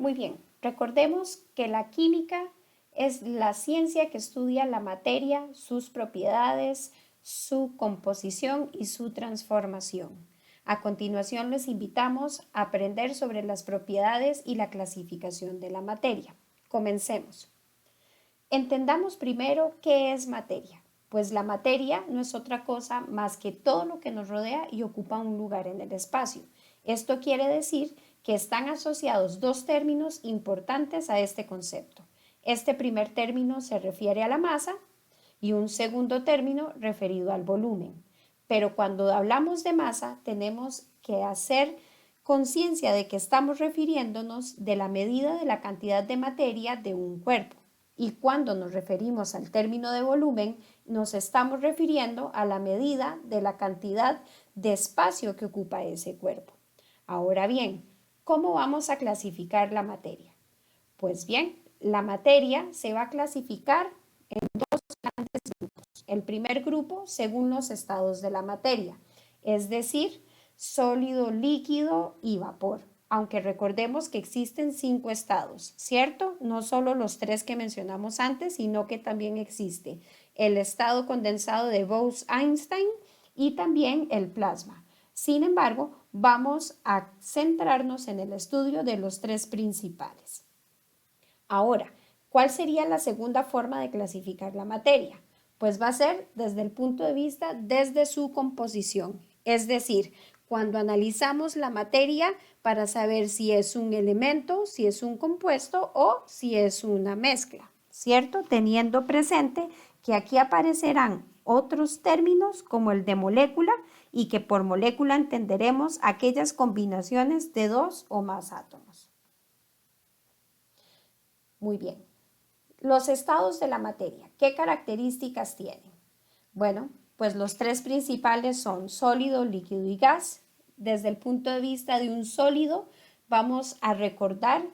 Muy bien, recordemos que la química es la ciencia que estudia la materia, sus propiedades, su composición y su transformación. A continuación les invitamos a aprender sobre las propiedades y la clasificación de la materia. Comencemos. Entendamos primero qué es materia. Pues la materia no es otra cosa más que todo lo que nos rodea y ocupa un lugar en el espacio. Esto quiere decir que están asociados dos términos importantes a este concepto. Este primer término se refiere a la masa y un segundo término referido al volumen. Pero cuando hablamos de masa tenemos que hacer conciencia de que estamos refiriéndonos de la medida de la cantidad de materia de un cuerpo. Y cuando nos referimos al término de volumen, nos estamos refiriendo a la medida de la cantidad de espacio que ocupa ese cuerpo. Ahora bien, ¿cómo vamos a clasificar la materia? Pues bien, la materia se va a clasificar en dos grandes grupos. El primer grupo según los estados de la materia, es decir, sólido, líquido y vapor. Aunque recordemos que existen 5 estados, ¿cierto? No solo los 3 que mencionamos antes, sino que también existe el estado condensado de Bose-Einstein y también el plasma. Sin embargo, vamos a centrarnos en el estudio de los 3 principales. Ahora, ¿cuál sería la segunda forma de clasificar la materia? Pues va a ser desde el punto de vista desde su composición, es decir, cuando analizamos la materia para saber si es un elemento, si es un compuesto o si es una mezcla, ¿cierto? Teniendo presente que aquí aparecerán otros términos como el de molécula y que por molécula entenderemos aquellas combinaciones de dos o más átomos. Muy bien. Los estados de la materia, ¿qué características tienen? Bueno, pues los 3 principales son sólido, líquido y gas. Desde el punto de vista de un sólido, vamos a recordar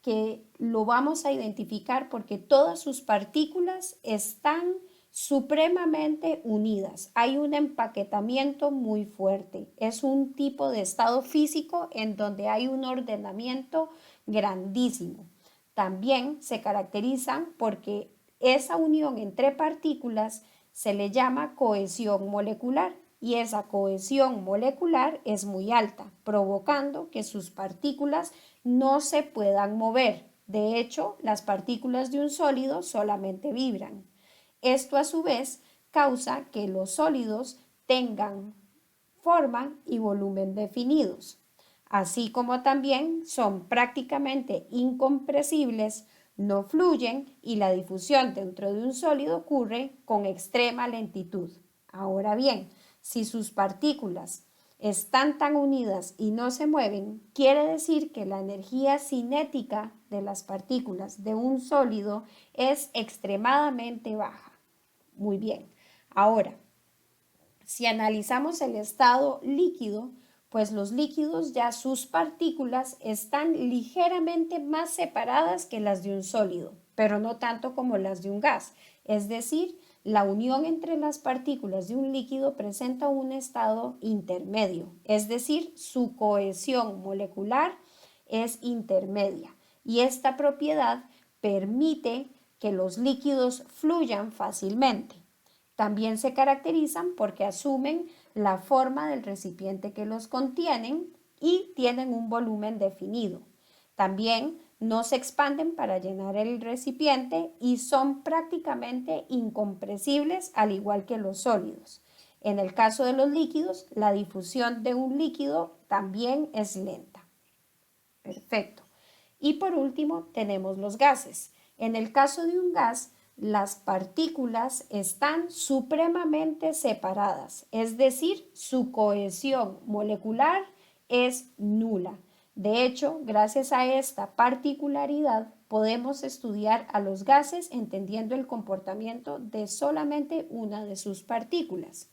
que lo vamos a identificar porque todas sus partículas están supremamente unidas. Hay un empaquetamiento muy fuerte. Es un tipo de estado físico en donde hay un ordenamiento grandísimo. También se caracterizan porque esa unión entre partículas se le llama cohesión molecular y esa cohesión molecular es muy alta, provocando que sus partículas no se puedan mover. De hecho, las partículas de un sólido solamente vibran. Esto a su vez causa que los sólidos tengan forma y volumen definidos, así como también son prácticamente incompresibles, no fluyen y la difusión dentro de un sólido ocurre con extrema lentitud. Ahora bien, si sus partículas están tan unidas y no se mueven, quiere decir que la energía cinética de las partículas de un sólido es extremadamente baja. Muy bien. Ahora, si analizamos el estado líquido, pues los líquidos ya sus partículas están ligeramente más separadas que las de un sólido, pero no tanto como las de un gas. Es decir, la unión entre las partículas de un líquido presenta un estado intermedio, es decir, su cohesión molecular es intermedia y esta propiedad permite que los líquidos fluyan fácilmente. También se caracterizan porque asumen la forma del recipiente que los contienen y tienen un volumen definido. También no se expanden para llenar el recipiente y son prácticamente incompresibles al igual que los sólidos. En el caso de los líquidos, la difusión de un líquido también es lenta. Perfecto. Y por último tenemos los gases. En el caso de un gas, las partículas están supremamente separadas, es decir, su cohesión molecular es nula. De hecho, gracias a esta particularidad, podemos estudiar a los gases entendiendo el comportamiento de solamente una de sus partículas.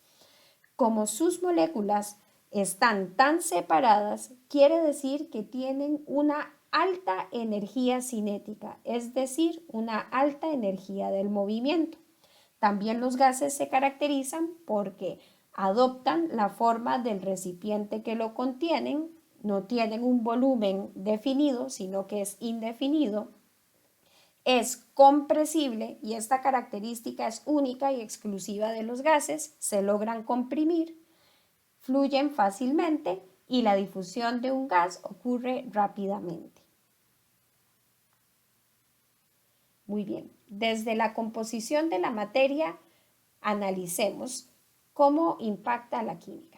Como sus moléculas están tan separadas, quiere decir que tienen una alta energía cinética, es decir, una alta energía del movimiento. También los gases se caracterizan porque adoptan la forma del recipiente que lo contienen, no tienen un volumen definido, sino que es indefinido, es compresible y esta característica es única y exclusiva de los gases, se logran comprimir, fluyen fácilmente y la difusión de un gas ocurre rápidamente. Muy bien, desde la composición de la materia analicemos cómo impacta la química.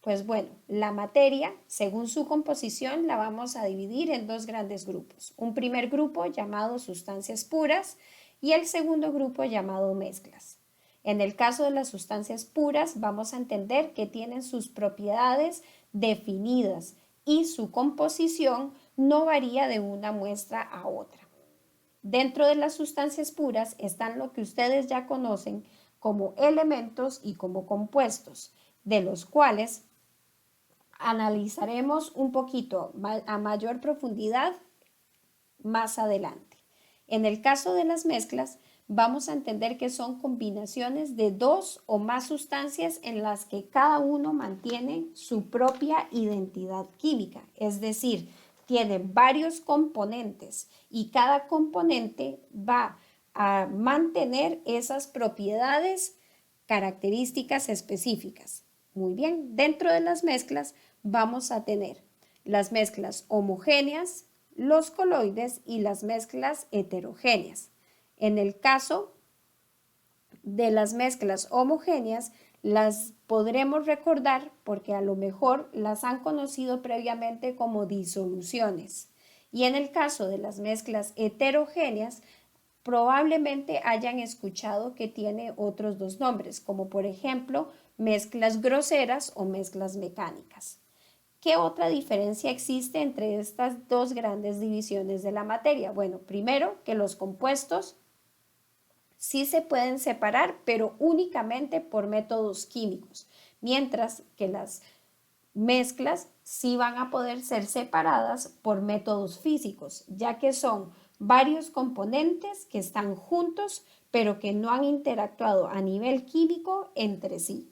Pues bueno, la materia, según su composición, la vamos a dividir en dos grandes grupos. Un primer grupo llamado sustancias puras y el segundo grupo llamado mezclas. En el caso de las sustancias puras, vamos a entender que tienen sus propiedades definidas y su composición no varía de una muestra a otra. Dentro de las sustancias puras están lo que ustedes ya conocen como elementos y como compuestos, de los cuales analizaremos un poquito a mayor profundidad más adelante. En el caso de las mezclas, vamos a entender que son combinaciones de dos o más sustancias en las que cada uno mantiene su propia identidad química, es decir, tiene varios componentes y cada componente va a mantener esas propiedades características específicas. Muy bien, dentro de las mezclas vamos a tener las mezclas homogéneas, los coloides y las mezclas heterogéneas. En el caso de las mezclas homogéneas, las podremos recordar porque a lo mejor las han conocido previamente como disoluciones. Y en el caso de las mezclas heterogéneas, probablemente hayan escuchado que tiene otros dos nombres, como por ejemplo mezclas groseras o mezclas mecánicas. ¿Qué otra diferencia existe entre estas dos grandes divisiones de la materia? Bueno, primero que los compuestos sí se pueden separar, pero únicamente por métodos químicos, mientras que las mezclas sí van a poder ser separadas por métodos físicos, ya que son varios componentes que están juntos, pero que no han interactuado a nivel químico entre sí.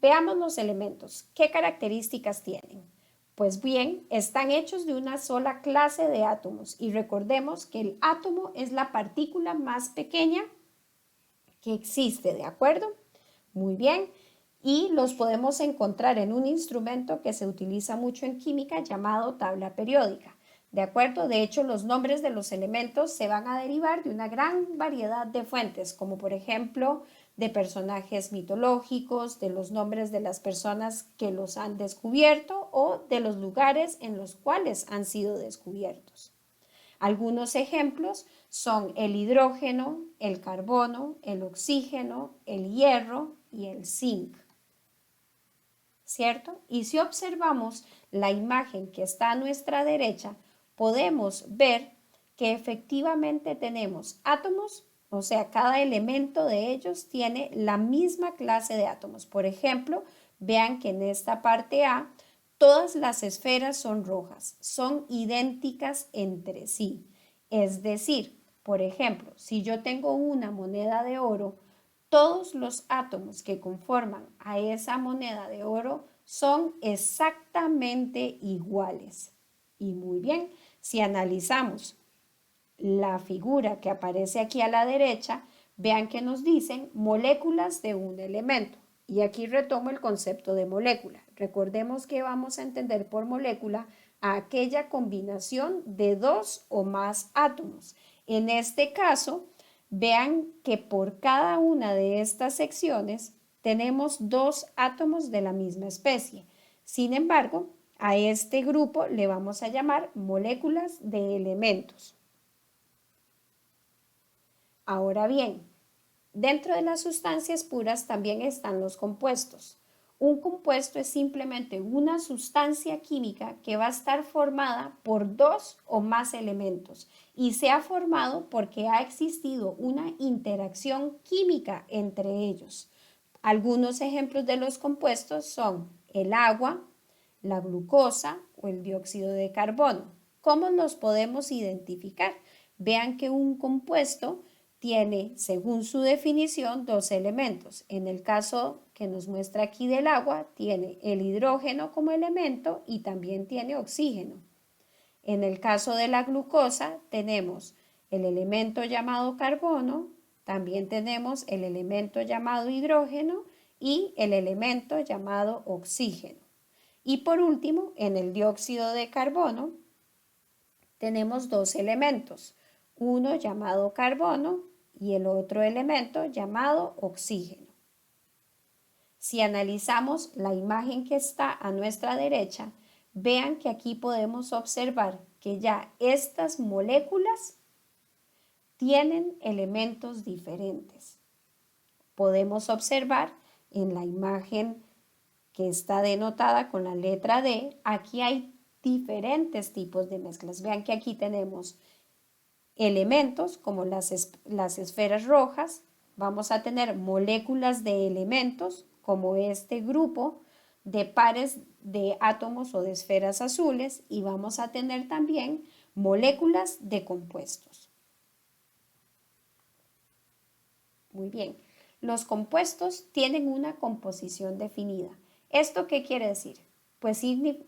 Veamos los elementos. ¿Qué características tienen? Pues bien, están hechos de una sola clase de átomos y recordemos que el átomo es la partícula más pequeña que existe, ¿de acuerdo? Muy bien, y los podemos encontrar en un instrumento que se utiliza mucho en química llamado tabla periódica. ¿De acuerdo? De hecho, los nombres de los elementos se van a derivar de una gran variedad de fuentes, como por ejemplo de personajes mitológicos, de los nombres de las personas que los han descubierto o de los lugares en los cuales han sido descubiertos. Algunos ejemplos son el hidrógeno, el carbono, el oxígeno, el hierro y el zinc. ¿Cierto? Y si observamos la imagen que está a nuestra derecha, podemos ver que efectivamente tenemos átomos, o sea, cada elemento de ellos tiene la misma clase de átomos. Por ejemplo, vean que en esta parte A, todas las esferas son rojas, son idénticas entre sí. Es decir, por ejemplo, si yo tengo una moneda de oro, todos los átomos que conforman a esa moneda de oro son exactamente iguales. Y muy bien, si analizamos la figura que aparece aquí a la derecha, vean que nos dicen moléculas de un elemento. Y aquí retomo el concepto de molécula. Recordemos que vamos a entender por molécula a aquella combinación de dos o más átomos. En este caso, vean que por cada una de estas secciones tenemos dos átomos de la misma especie. Sin embargo, a este grupo le vamos a llamar moléculas de elementos. Ahora bien, dentro de las sustancias puras también están los compuestos. Un compuesto es simplemente una sustancia química que va a estar formada por dos o más elementos y se ha formado porque ha existido una interacción química entre ellos. Algunos ejemplos de los compuestos son el agua, la glucosa o el dióxido de carbono. ¿Cómo los podemos identificar? Vean que un compuesto tiene, según su definición, dos elementos. En el caso que nos muestra aquí del agua tiene el hidrógeno como elemento y también tiene oxígeno. En el caso de la glucosa tenemos el elemento llamado carbono, también tenemos el elemento llamado hidrógeno y el elemento llamado oxígeno. Y por último, en el dióxido de carbono tenemos dos elementos, uno llamado carbono y el otro elemento llamado oxígeno. Si analizamos la imagen que está a nuestra derecha, vean que aquí podemos observar que ya estas moléculas tienen elementos diferentes. Podemos observar en la imagen que está denotada con la letra D, aquí hay diferentes tipos de mezclas. Vean que aquí tenemos elementos como las esferas rojas, vamos a tener moléculas de elementos como este grupo de pares de átomos o de esferas azules y vamos a tener también moléculas de compuestos. Muy bien, los compuestos tienen una composición definida. ¿Esto qué quiere decir? Pues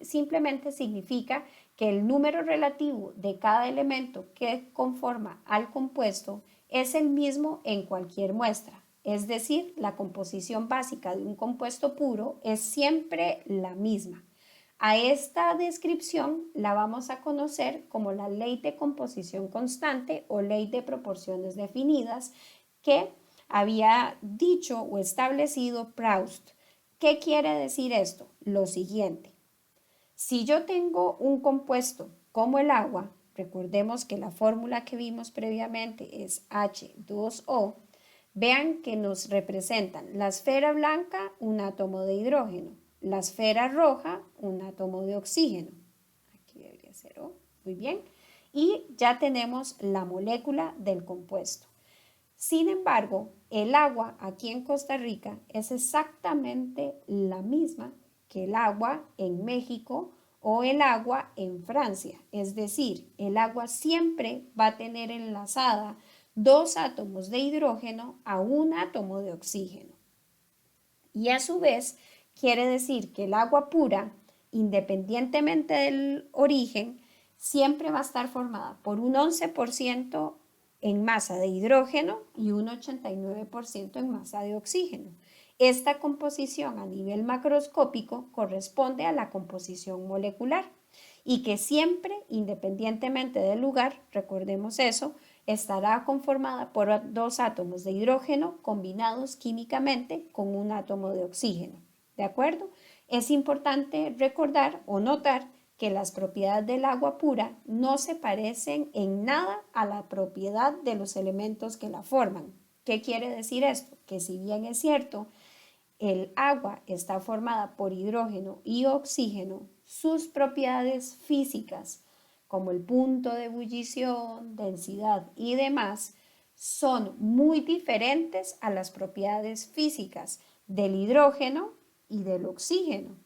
simplemente significa que el número relativo de cada elemento que conforma al compuesto es el mismo en cualquier muestra. Es decir, la composición básica de un compuesto puro es siempre la misma. A esta descripción la vamos a conocer como la ley de composición constante o ley de proporciones definidas que había dicho o establecido Proust. ¿Qué quiere decir esto? Lo siguiente. Si yo tengo un compuesto como el agua, recordemos que la fórmula que vimos previamente es H2O, vean que nos representan la esfera blanca, un átomo de hidrógeno, la esfera roja, un átomo de oxígeno. Aquí debería ser O, muy bien. Y ya tenemos la molécula del compuesto. Sin embargo, el agua aquí en Costa Rica es exactamente la misma que el agua en México o el agua en Francia. Es decir, el agua siempre va a tener enlazada dos átomos de hidrógeno a un átomo de oxígeno. Y a su vez, quiere decir que el agua pura, independientemente del origen, siempre va a estar formada por un 11% en masa de hidrógeno y un 89% en masa de oxígeno. Esta composición a nivel macroscópico corresponde a la composición molecular y que siempre, independientemente del lugar, recordemos eso, estará conformada por dos átomos de hidrógeno combinados químicamente con un átomo de oxígeno. ¿De acuerdo? Es importante recordar o notar que las propiedades del agua pura no se parecen en nada a la propiedad de los elementos que la forman. ¿Qué quiere decir esto? Que si bien es cierto, el agua está formada por hidrógeno y oxígeno, sus propiedades físicas, como el punto de ebullición, densidad y demás, son muy diferentes a las propiedades físicas del hidrógeno y del oxígeno.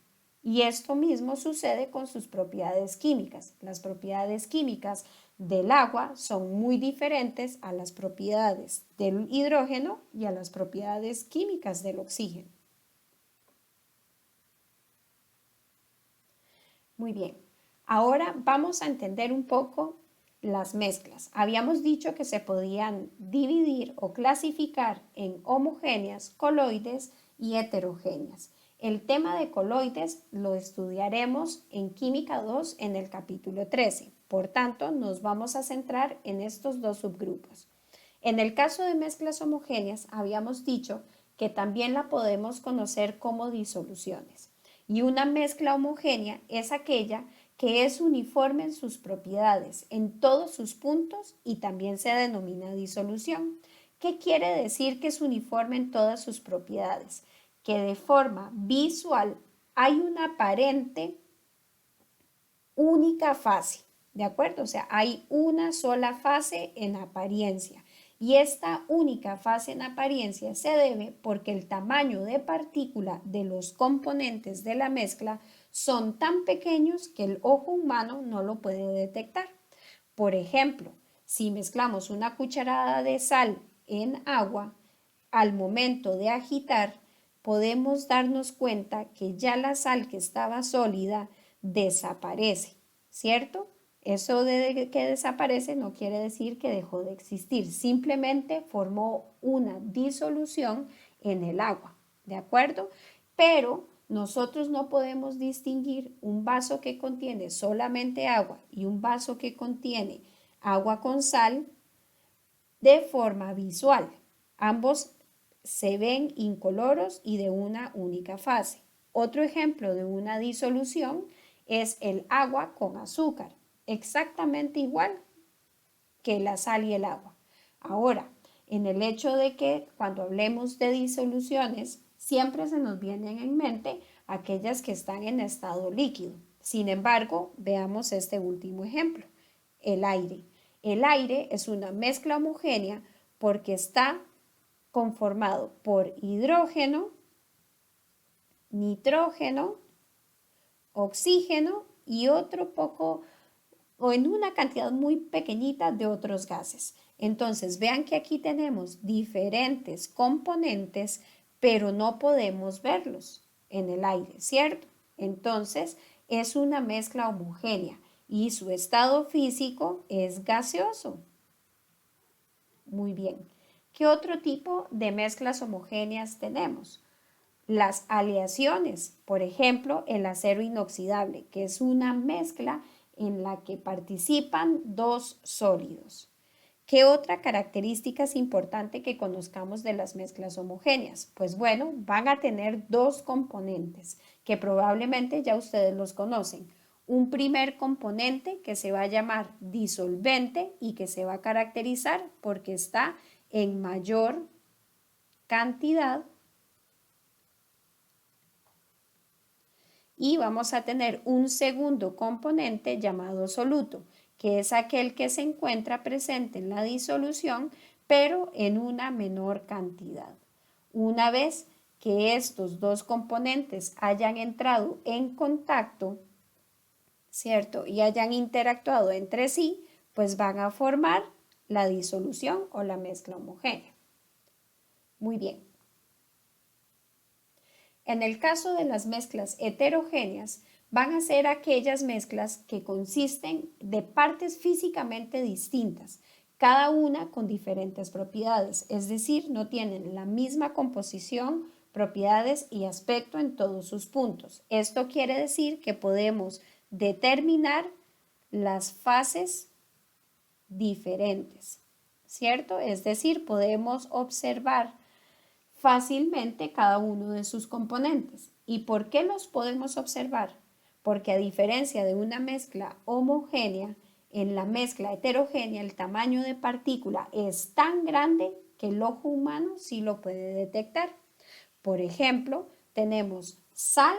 Y esto mismo sucede con sus propiedades químicas. Las propiedades químicas del agua son muy diferentes a las propiedades del hidrógeno y a las propiedades químicas del oxígeno. Muy bien, ahora vamos a entender un poco las mezclas. Habíamos dicho que se podían dividir o clasificar en homogéneas, coloides y heterogéneas. El tema de coloides lo estudiaremos en Química 2 en el capítulo 13. Por tanto, nos vamos a centrar en estos dos subgrupos. En el caso de mezclas homogéneas, habíamos dicho que también la podemos conocer como disoluciones. Y una mezcla homogénea es aquella que es uniforme en sus propiedades, en todos sus puntos y también se denomina disolución. ¿Qué quiere decir que es uniforme en todas sus propiedades? Que de forma visual hay una aparente única fase, ¿de acuerdo? O sea, hay una sola fase en apariencia. Y esta única fase en apariencia se debe porque el tamaño de partícula de los componentes de la mezcla son tan pequeños que el ojo humano no lo puede detectar. Por ejemplo, si mezclamos una cucharada de sal en agua, al momento de agitar, podemos darnos cuenta que ya la sal que estaba sólida desaparece, ¿cierto? Eso de que desaparece no quiere decir que dejó de existir, simplemente formó una disolución en el agua, ¿de acuerdo? Pero nosotros no podemos distinguir un vaso que contiene solamente agua y un vaso que contiene agua con sal de forma visual. Ambos se ven incoloros y de una única fase. Otro ejemplo de una disolución es el agua con azúcar, exactamente igual que la sal y el agua. Ahora, en el hecho de que cuando hablemos de disoluciones, siempre se nos vienen en mente aquellas que están en estado líquido. Sin embargo, veamos este último ejemplo, el aire. El aire es una mezcla homogénea porque está conformado por hidrógeno, nitrógeno, oxígeno y otro poco o en una cantidad muy pequeñita de otros gases. Entonces, vean que aquí tenemos diferentes componentes, pero no podemos verlos en el aire, ¿cierto? Entonces, es una mezcla homogénea y su estado físico es gaseoso. Muy bien. ¿Qué otro tipo de mezclas homogéneas tenemos? Las aleaciones, por ejemplo, el acero inoxidable, que es una mezcla en la que participan dos sólidos. ¿Qué otra característica es importante que conozcamos de las mezclas homogéneas? Pues bueno, van a tener dos componentes que probablemente ya ustedes los conocen. Un primer componente que se va a llamar disolvente y que se va a caracterizar porque está en mayor cantidad. Y vamos a tener un segundo componente llamado soluto, que es aquel que se encuentra presente en la disolución, pero en una menor cantidad. Una vez que estos dos componentes hayan entrado en contacto, ¿cierto? Y hayan interactuado entre sí, pues van a formar la disolución o la mezcla homogénea. Muy bien. En el caso de las mezclas heterogéneas, van a ser aquellas mezclas que consisten de partes físicamente distintas, cada una con diferentes propiedades, es decir, no tienen la misma composición, propiedades y aspecto en todos sus puntos. Esto quiere decir que podemos determinar las fases diferentes, ¿cierto? Es decir, podemos observar fácilmente cada uno de sus componentes. ¿Y por qué los podemos observar? Porque a diferencia de una mezcla homogénea, en la mezcla heterogénea el tamaño de partícula es tan grande que el ojo humano sí lo puede detectar. Por ejemplo, tenemos sal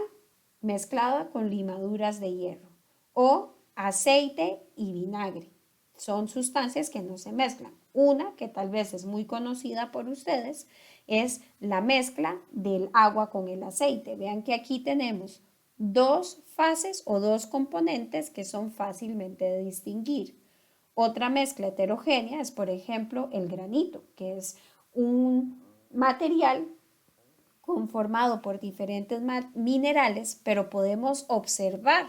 mezclada con limaduras de hierro o aceite y vinagre. Son sustancias que no se mezclan. Una que tal vez es muy conocida por ustedes es la mezcla del agua con el aceite. Vean que aquí tenemos dos fases o dos componentes que son fácilmente de distinguir. Otra mezcla heterogénea es, por ejemplo, el granito, que es un material conformado por diferentes minerales, pero podemos observar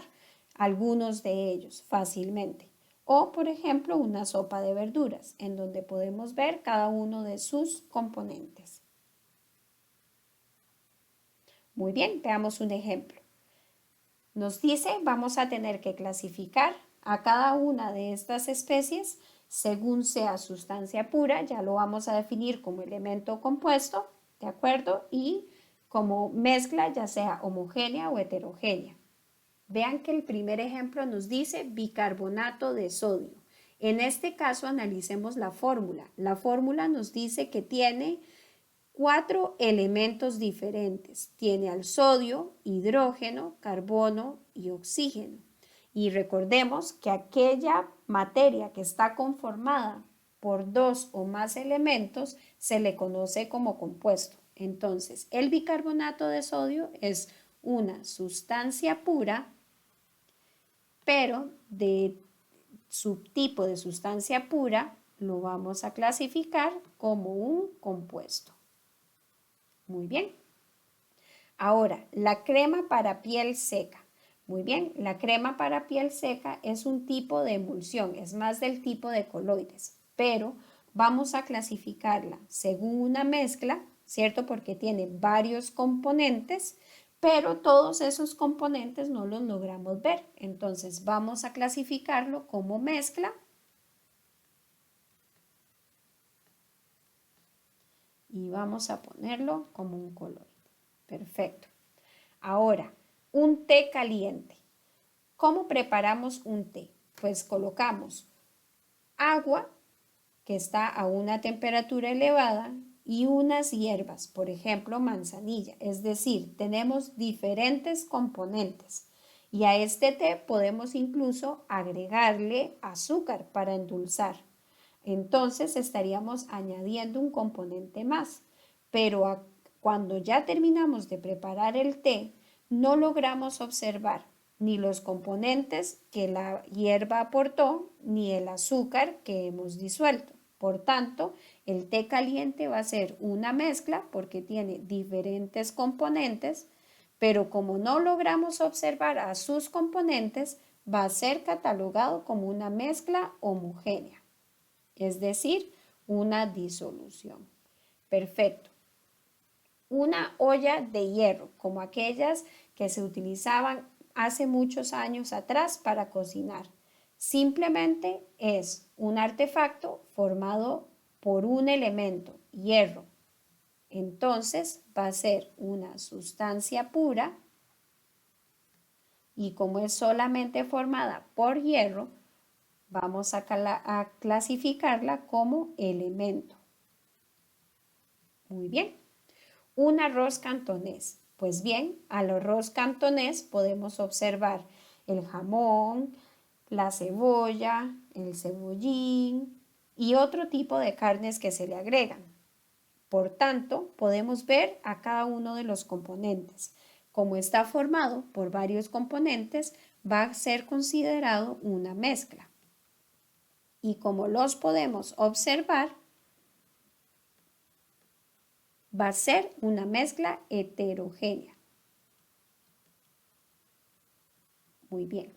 algunos de ellos fácilmente. O, por ejemplo, una sopa de verduras, en donde podemos ver cada uno de sus componentes. Muy bien, veamos un ejemplo. Nos dice, vamos a tener que clasificar a cada una de estas especies según sea sustancia pura, ya lo vamos a definir como elemento compuesto, ¿de acuerdo? Y como mezcla, ya sea homogénea o heterogénea. Vean que el primer ejemplo nos dice bicarbonato de sodio. En este caso analicemos la fórmula. La fórmula nos dice que tiene 4 elementos diferentes. Tiene al sodio, hidrógeno, carbono y oxígeno. Y recordemos que aquella materia que está conformada por 2 o más elementos se le conoce como compuesto. Entonces, el bicarbonato de sodio es una sustancia pura, pero de subtipo de sustancia pura lo vamos a clasificar como un compuesto. Muy bien. Ahora, la crema para piel seca. Muy bien, la crema para piel seca es un tipo de emulsión, es más del tipo de coloides, pero vamos a clasificarla según una mezcla, ¿cierto? Porque tiene varios componentes, pero todos esos componentes no los logramos ver. Entonces vamos a clasificarlo como mezcla y vamos a ponerlo como un coloide. Perfecto. Ahora, un té caliente. ¿Cómo preparamos un té? Pues colocamos agua que está a una temperatura elevada y unas hierbas, por ejemplo, manzanilla. Es decir, tenemos diferentes componentes y a este té podemos incluso agregarle azúcar para endulzar. Entonces estaríamos añadiendo un componente más, pero cuando ya terminamos de preparar el té, no logramos observar ni los componentes que la hierba aportó, ni el azúcar que hemos disuelto. Por tanto, el té caliente va a ser una mezcla porque tiene diferentes componentes, pero como no logramos observar a sus componentes, va a ser catalogado como una mezcla homogénea, es decir, una disolución. Perfecto. Una olla de hierro, como aquellas que se utilizaban hace muchos años atrás para cocinar. Simplemente es un artefacto formado por un elemento, hierro. Entonces va a ser una sustancia pura y como es solamente formada por hierro, vamos a clasificarla como elemento. Muy bien. Un arroz cantonés. Pues bien, al arroz cantonés podemos observar el jamón, la cebolla, el cebollín y otro tipo de carnes que se le agregan. Por tanto, podemos ver a cada uno de los componentes. Como está formado por varios componentes, va a ser considerado una mezcla. Y como los podemos observar, va a ser una mezcla heterogénea. Muy bien.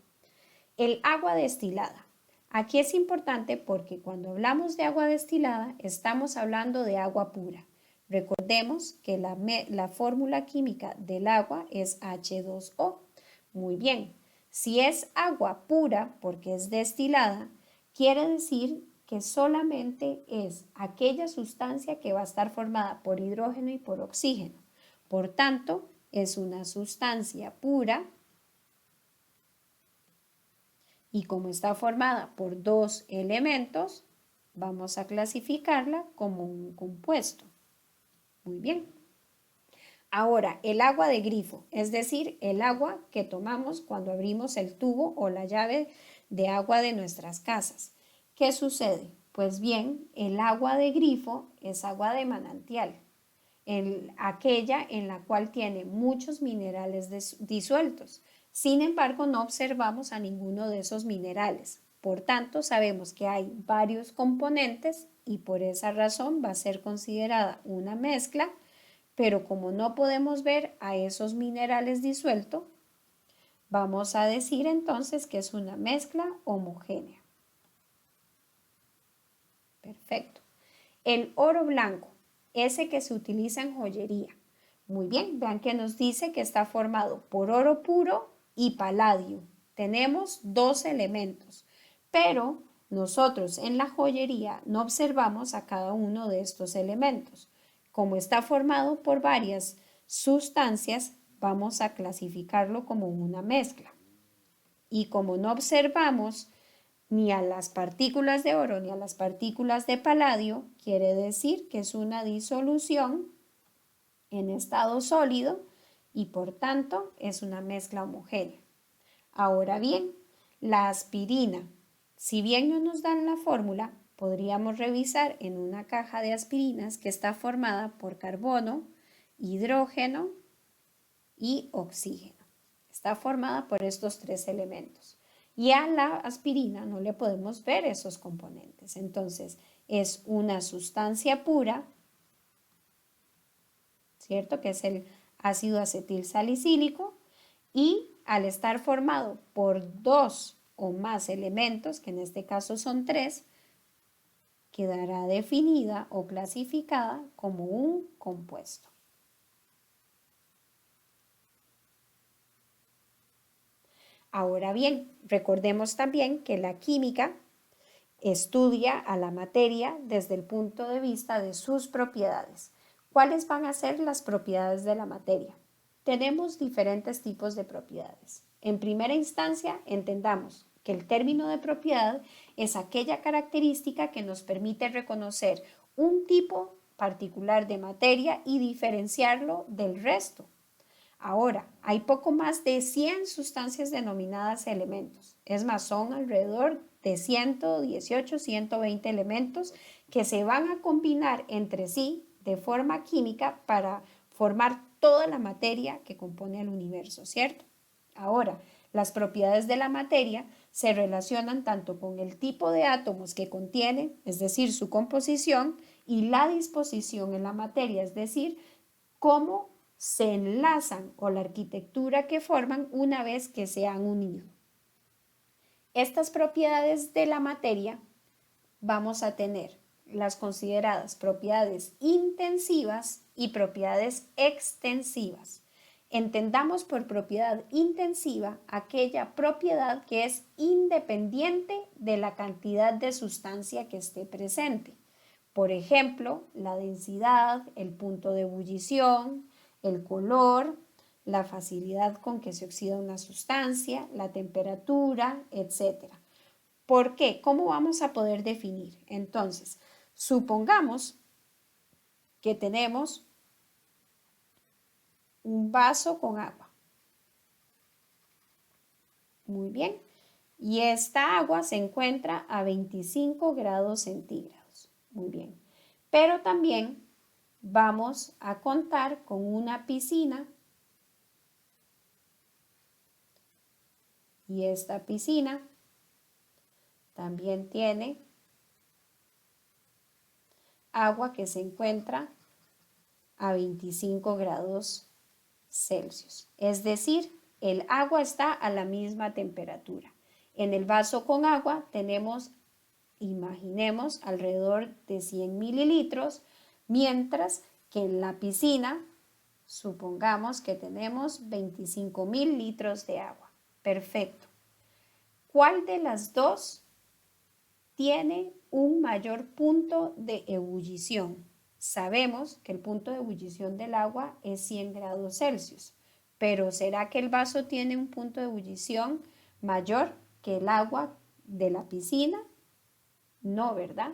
El agua destilada. Aquí es importante porque cuando hablamos de agua destilada estamos hablando de agua pura. Recordemos que la fórmula química del agua es H2O. Muy bien. Si es agua pura porque es destilada, quiere decir que solamente es aquella sustancia que va a estar formada por hidrógeno y por oxígeno. Por tanto, es una sustancia pura y como está formada por dos elementos, vamos a clasificarla como un compuesto. Muy bien. Ahora, el agua de grifo, es decir, el agua que tomamos cuando abrimos el tubo o la llave de agua de nuestras casas. ¿Qué sucede? Pues bien, el agua de grifo es agua de manantial, aquella en la cual tiene muchos minerales disueltos. Sin embargo, no observamos a ninguno de esos minerales. Por tanto, sabemos que hay varios componentes y por esa razón va a ser considerada una mezcla, pero como no podemos ver a esos minerales disueltos, vamos a decir entonces que es una mezcla homogénea. Perfecto. El oro blanco, ese que se utiliza en joyería. Muy bien, vean que nos dice que está formado por oro puro y paladio. Tenemos dos elementos, pero nosotros en la joyería no observamos a cada uno de estos elementos. Como está formado por varias sustancias, vamos a clasificarlo como una mezcla. Y como no observamos ni a las partículas de oro ni a las partículas de paladio, quiere decir que es una disolución en estado sólido y por tanto es una mezcla homogénea. Ahora bien, la aspirina, si bien no nos dan la fórmula, podríamos revisar en una caja de aspirinas que está formada por carbono, hidrógeno y oxígeno. Está formada por estos tres elementos. Y a la aspirina no le podemos ver esos componentes. Entonces, es una sustancia pura, ¿cierto? Que es el ácido acetil salicílico, y al estar formado por 2 o más elementos, que en este caso son 3, quedará definida o clasificada como un compuesto. Ahora bien, recordemos también que la química estudia a la materia desde el punto de vista de sus propiedades. ¿Cuáles van a ser las propiedades de la materia? Tenemos diferentes tipos de propiedades. En primera instancia, entendamos que el término de propiedad es aquella característica que nos permite reconocer un tipo particular de materia y diferenciarlo del resto. Ahora, hay poco más de 100 sustancias denominadas elementos. Es más, son alrededor de 118, 120 elementos que se van a combinar entre sí de forma química para formar toda la materia que compone el universo, ¿cierto? Ahora, las propiedades de la materia se relacionan tanto con el tipo de átomos que contiene, es decir, su composición, y la disposición en la materia, es decir, cómo se enlazan o la arquitectura que forman una vez que se han unido. Estas propiedades de la materia vamos a tener las consideradas propiedades intensivas y propiedades extensivas. Entendamos por propiedad intensiva aquella propiedad que es independiente de la cantidad de sustancia que esté presente. Por ejemplo, la densidad, el punto de ebullición, el color, la facilidad con que se oxida una sustancia, la temperatura, etc. ¿Por qué? ¿Cómo vamos a poder definir? Entonces, supongamos que tenemos un vaso con agua. Muy bien. Y esta agua se encuentra a 25 grados centígrados. Muy bien. Pero también vamos a contar con una piscina y esta piscina también tiene agua que se encuentra a 25 grados Celsius. Es decir, el agua está a la misma temperatura. En el vaso con agua tenemos, imaginemos, alrededor de 100 mililitros, mientras que en la piscina supongamos que tenemos 25.000 litros de agua. Perfecto. ¿Cuál de las dos tiene un mayor punto de ebullición? Sabemos que el punto de ebullición del agua es 100 grados Celsius, pero ¿será que el vaso tiene un punto de ebullición mayor que el agua de la piscina? No, ¿verdad?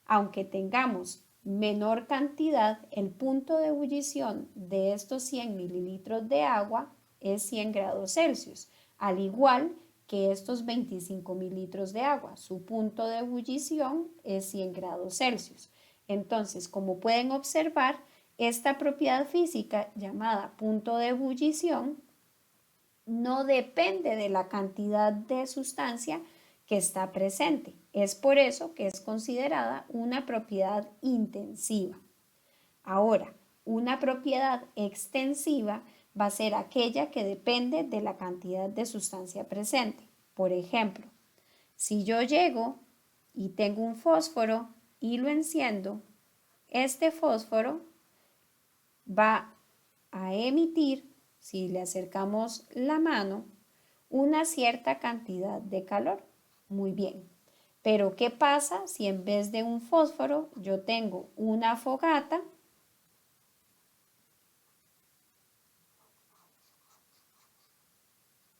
Aunque tengamos menor cantidad, el punto de ebullición de estos 100 mililitros de agua es 100 grados Celsius, al igual que estos 25 mililitros de agua. Su punto de ebullición es 100 grados Celsius. Entonces, como pueden observar, esta propiedad física llamada punto de ebullición no depende de la cantidad de sustancia que está presente. Es por eso que es considerada una propiedad intensiva. Ahora, una propiedad extensiva va a ser aquella que depende de la cantidad de sustancia presente. Por ejemplo, si yo llego y tengo un fósforo y lo enciendo, este fósforo va a emitir, si le acercamos la mano, una cierta cantidad de calor. Muy bien. Pero ¿qué pasa si en vez de un fósforo yo tengo una fogata?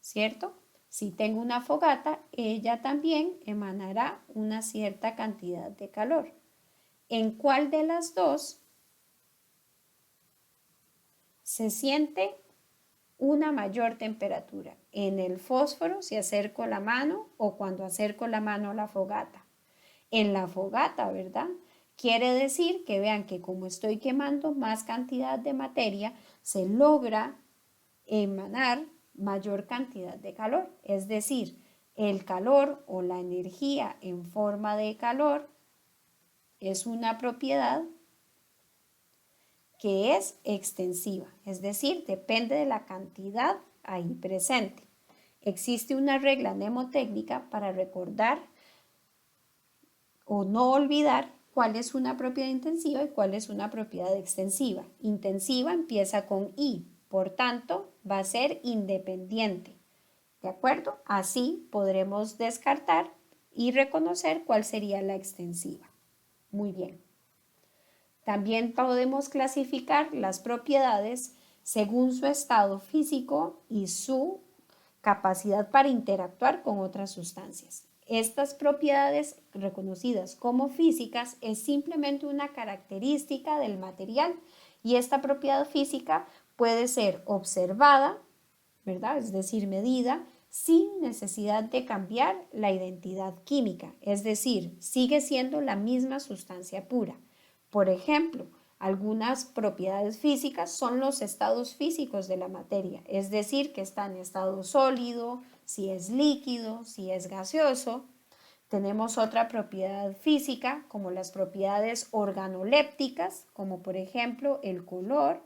¿Cierto? Si tengo una fogata, ella también emanará una cierta cantidad de calor. ¿En cuál de las dos se siente una mayor temperatura? ¿En el fósforo si acerco la mano o cuando acerco la mano a la fogata? En la fogata, ¿verdad? Quiere decir que vean que como estoy quemando más cantidad de materia, se logra emanar mayor cantidad de calor. Es decir, el calor o la energía en forma de calor es una propiedad que es extensiva, es decir, depende de la cantidad ahí presente. Existe una regla mnemotécnica para recordar o no olvidar cuál es una propiedad intensiva y cuál es una propiedad extensiva. Intensiva empieza con I, por tanto, va a ser independiente. ¿De acuerdo? Así podremos descartar y reconocer cuál sería la extensiva. Muy bien. También podemos clasificar las propiedades según su estado físico y su capacidad para interactuar con otras sustancias. Estas propiedades reconocidas como físicas es simplemente una característica del material y esta propiedad física puede ser observada, ¿verdad? Es decir, medida sin necesidad de cambiar la identidad química, es decir, sigue siendo la misma sustancia pura. Por ejemplo, algunas propiedades físicas son los estados físicos de la materia, es decir, que está en estado sólido, si es líquido, si es gaseoso. Tenemos otra propiedad física como las propiedades organolépticas, como por ejemplo el color,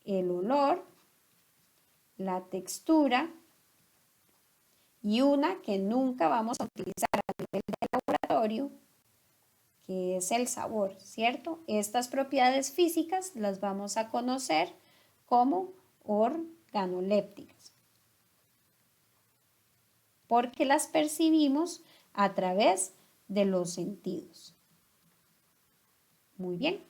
el olor, la textura y una que nunca vamos a utilizar a nivel de laboratorio, que es el sabor, ¿cierto? Estas propiedades físicas las vamos a conocer como organolépticas, porque las percibimos a través de los sentidos. Muy bien.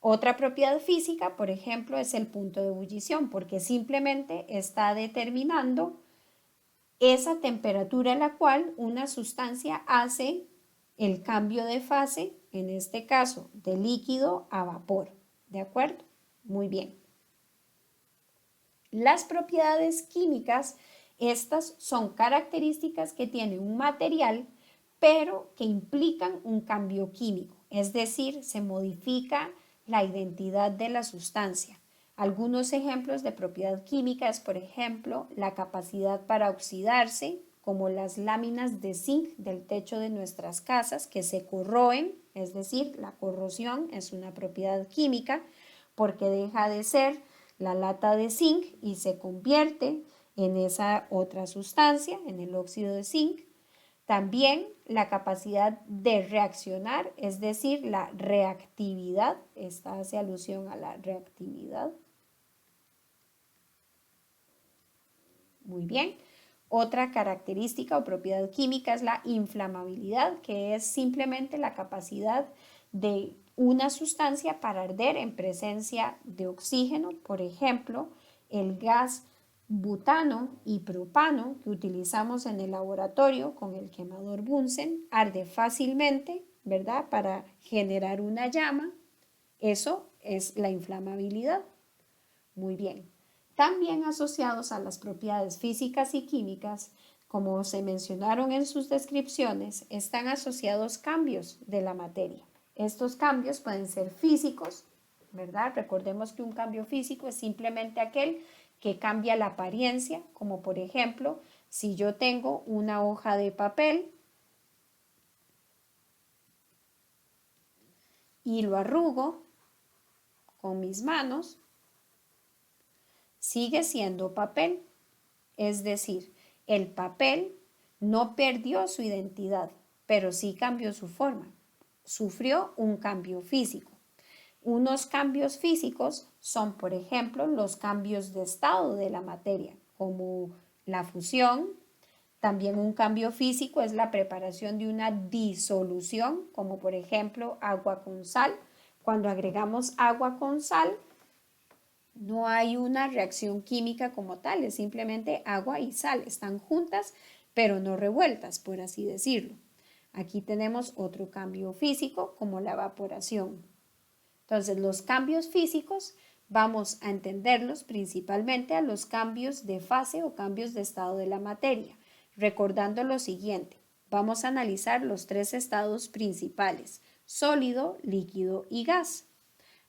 Otra propiedad física, por ejemplo, es el punto de ebullición, porque simplemente está determinando esa temperatura a la cual una sustancia hace el cambio de fase, en este caso de líquido a vapor. ¿De acuerdo? Muy bien. Las propiedades químicas, estas son características que tiene un material, pero que implican un cambio químico, es decir, se modifica la identidad de la sustancia. Algunos ejemplos de propiedad química es, por ejemplo, la capacidad para oxidarse, como las láminas de zinc del techo de nuestras casas que se corroen, es decir, la corrosión es una propiedad química porque deja de ser la lata de zinc y se convierte en esa otra sustancia, en el óxido de zinc. También la capacidad de reaccionar, es decir, la reactividad, esta hace alusión a la reactividad. Muy bien. Otra característica o propiedad química es la inflamabilidad, que es simplemente la capacidad de una sustancia para arder en presencia de oxígeno. Por ejemplo, el gas butano y propano que utilizamos en el laboratorio con el quemador Bunsen arde fácilmente, ¿verdad? Para generar una llama. Eso es la inflamabilidad. Muy bien. También asociados a las propiedades físicas y químicas, como se mencionaron en sus descripciones, están asociados cambios de la materia. Estos cambios pueden ser físicos, ¿verdad? Recordemos que un cambio físico es simplemente aquel que cambia la apariencia, como por ejemplo, si yo tengo una hoja de papel y lo arrugo con mis manos, sigue siendo papel, es decir, el papel no perdió su identidad, pero sí cambió su forma, sufrió un cambio físico. Unos cambios físicos son, por ejemplo, los cambios de estado de la materia, como la fusión. También un cambio físico es la preparación de una disolución, como por ejemplo agua con sal. Cuando agregamos agua con sal, no hay una reacción química como tal, es simplemente agua y sal, están juntas pero no revueltas, por así decirlo. Aquí tenemos otro cambio físico como la evaporación. Entonces, los cambios físicos vamos a entenderlos principalmente a los cambios de fase o cambios de estado de la materia, recordando lo siguiente. Vamos a analizar los tres estados principales, sólido, líquido y gas.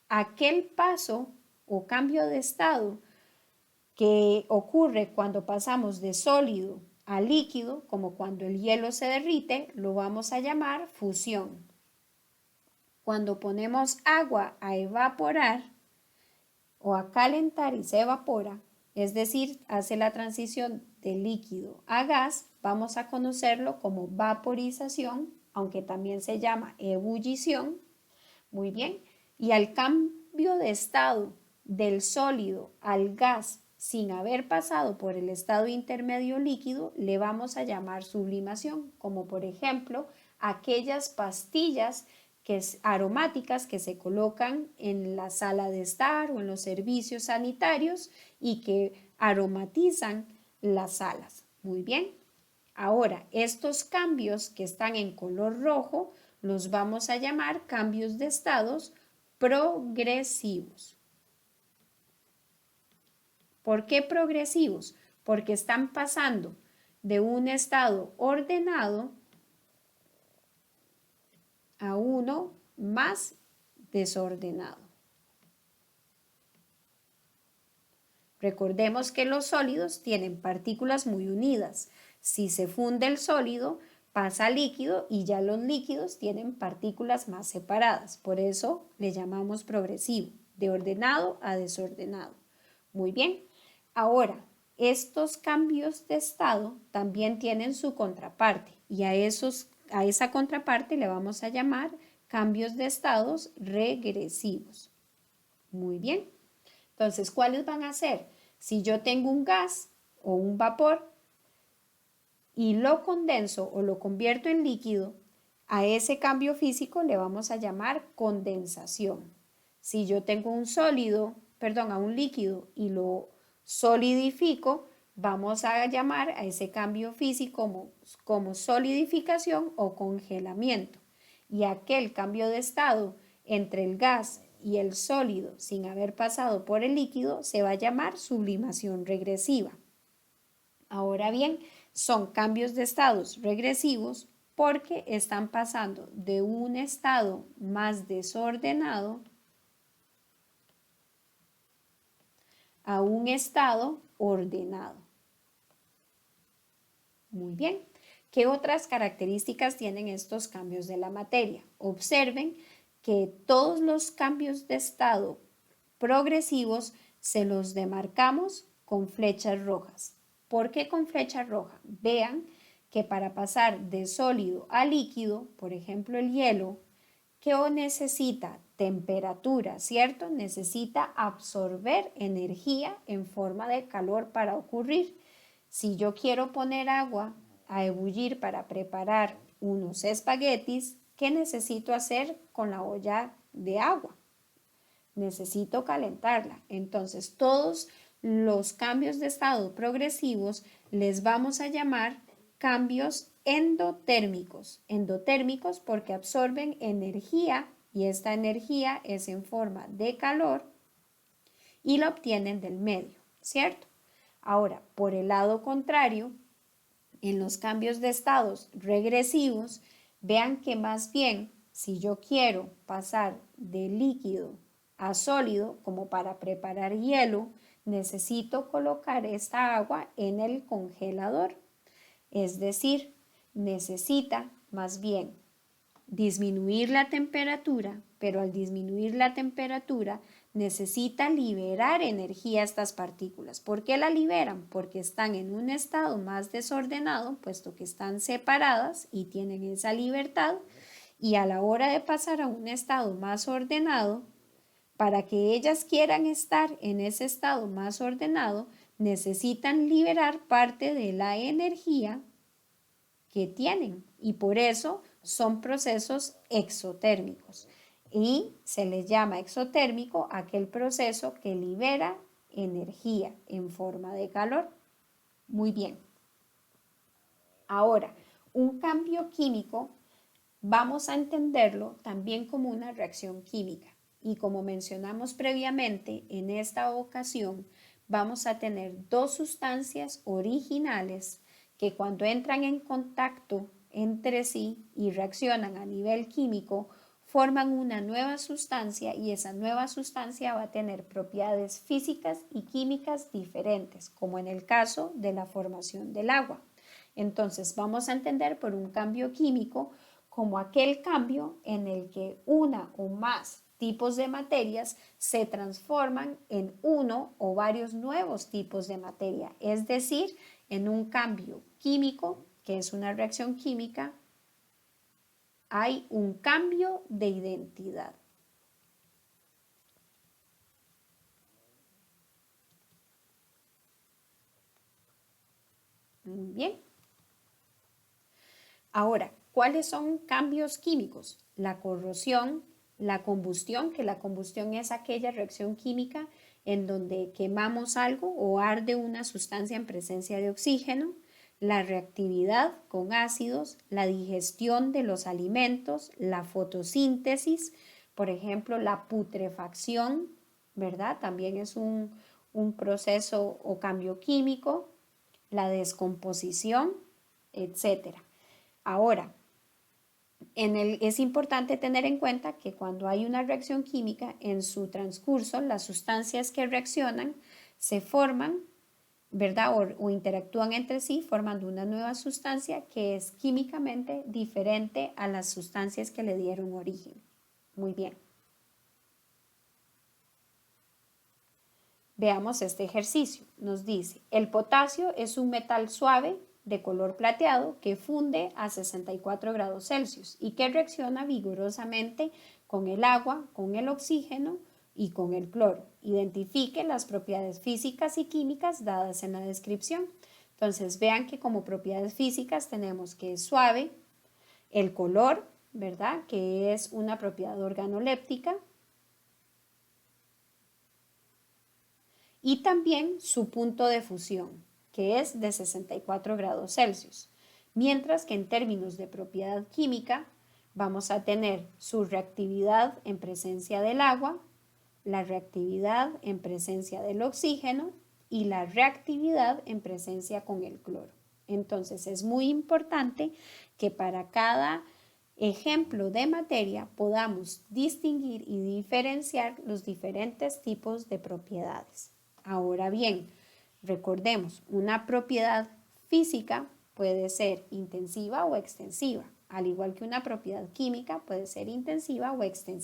Aquel paso o cambio de estado que ocurre cuando pasamos de sólido a líquido, como cuando el hielo se derrite, lo vamos a llamar fusión. Cuando ponemos agua a evaporar o a calentar y se evapora, es decir, hace la transición de líquido a gas, vamos a conocerlo como vaporización, aunque también se llama ebullición. Muy bien. Y al cambio de estado del sólido al gas sin haber pasado por el estado intermedio líquido, le vamos a llamar sublimación, como por ejemplo aquellas pastillas aromáticas que se colocan en la sala de estar o en los servicios sanitarios y que aromatizan las salas. Muy bien. Ahora, estos cambios que están en color rojo los vamos a llamar cambios de estados progresivos. ¿Por qué progresivos? Porque están pasando de un estado ordenado a uno más desordenado. Recordemos que los sólidos tienen partículas muy unidas. Si se funde el sólido, pasa a líquido y ya los líquidos tienen partículas más separadas. Por eso le llamamos progresivo, de ordenado a desordenado. Muy bien. Ahora, estos cambios de estado también tienen su contraparte y a esa contraparte le vamos a llamar cambios de estados regresivos. Muy bien. Entonces, ¿cuáles van a ser? Si yo tengo un gas o un vapor y lo condenso o lo convierto en líquido, a ese cambio físico le vamos a llamar condensación. Si yo tengo a un líquido y lo solidifico, vamos a llamar a ese cambio físico como solidificación o congelamiento. Y aquel cambio de estado entre el gas y el sólido sin haber pasado por el líquido se va a llamar sublimación regresiva. Ahora bien, son cambios de estados regresivos porque están pasando de un estado más desordenado a un estado ordenado. Muy bien. ¿Qué otras características tienen estos cambios de la materia? Observen que todos los cambios de estado progresivos se los demarcamos con flechas rojas. ¿Por qué con flecha roja? Vean que para pasar de sólido a líquido, por ejemplo el hielo, ¿qué necesita? Temperatura, ¿cierto? Necesita absorber energía en forma de calor para ocurrir. Si yo quiero poner agua a ebullir para preparar unos espaguetis, ¿qué necesito hacer con la olla de agua? Necesito calentarla. Entonces, todos los cambios de estado progresivos les vamos a llamar cambios endotérmicos. Endotérmicos porque absorben energía y esta energía es en forma de calor y la obtienen del medio, ¿cierto? Ahora, por el lado contrario, en los cambios de estados regresivos, vean que más bien si yo quiero pasar de líquido a sólido, como para preparar hielo, necesito colocar esta agua en el congelador. Es decir, necesita más bien disminuir la temperatura, pero al disminuir la temperatura necesita liberar energía a estas partículas. ¿Por qué la liberan? Porque están en un estado más desordenado, puesto que están separadas y tienen esa libertad, y a la hora de pasar a un estado más ordenado, para que ellas quieran estar en ese estado más ordenado, necesitan liberar parte de la energía que tienen y por eso son procesos exotérmicos y se les llama exotérmico aquel proceso que libera energía en forma de calor. Muy bien. Ahora, un cambio químico vamos a entenderlo también como una reacción química y como mencionamos previamente, en esta ocasión vamos a tener dos sustancias originales que cuando entran en contacto entre sí y reaccionan a nivel químico, forman una nueva sustancia y esa nueva sustancia va a tener propiedades físicas y químicas diferentes, como en el caso de la formación del agua. Entonces vamos a entender por un cambio químico como aquel cambio en el que una o más tipos de materias se transforman en uno o varios nuevos tipos de materia, es decir, en un cambio químico, que es una reacción química, hay un cambio de identidad. Muy bien. Ahora, ¿cuáles son cambios químicos? La corrosión, la combustión, que la combustión es aquella reacción química en donde quemamos algo o arde una sustancia en presencia de oxígeno, la reactividad con ácidos, la digestión de los alimentos, la fotosíntesis, por ejemplo, la putrefacción, ¿verdad? También es un proceso o cambio químico, la descomposición, etcétera. Ahora, es importante tener en cuenta que cuando hay una reacción química, en su transcurso, las sustancias que reaccionan se forman, ¿verdad? O interactúan entre sí formando una nueva sustancia que es químicamente diferente a las sustancias que le dieron origen. Muy bien. Veamos este ejercicio. Nos dice, el potasio es un metal suave de color plateado que funde a 64 grados Celsius y que reacciona vigorosamente con el agua, con el oxígeno y con el cloro. Identifique las propiedades físicas y químicas dadas en la descripción. Entonces vean que como propiedades físicas tenemos que es suave, el color, ¿verdad? Que es una propiedad organoléptica, y también su punto de fusión, que es de 64 grados Celsius. Mientras que en términos de propiedad química vamos a tener su reactividad en presencia del agua, la reactividad en presencia del oxígeno y la reactividad en presencia con el cloro. Entonces es muy importante que para cada ejemplo de materia podamos distinguir y diferenciar los diferentes tipos de propiedades. Ahora bien, recordemos, una propiedad física puede ser intensiva o extensiva, al igual que una propiedad química puede ser intensiva o extensiva.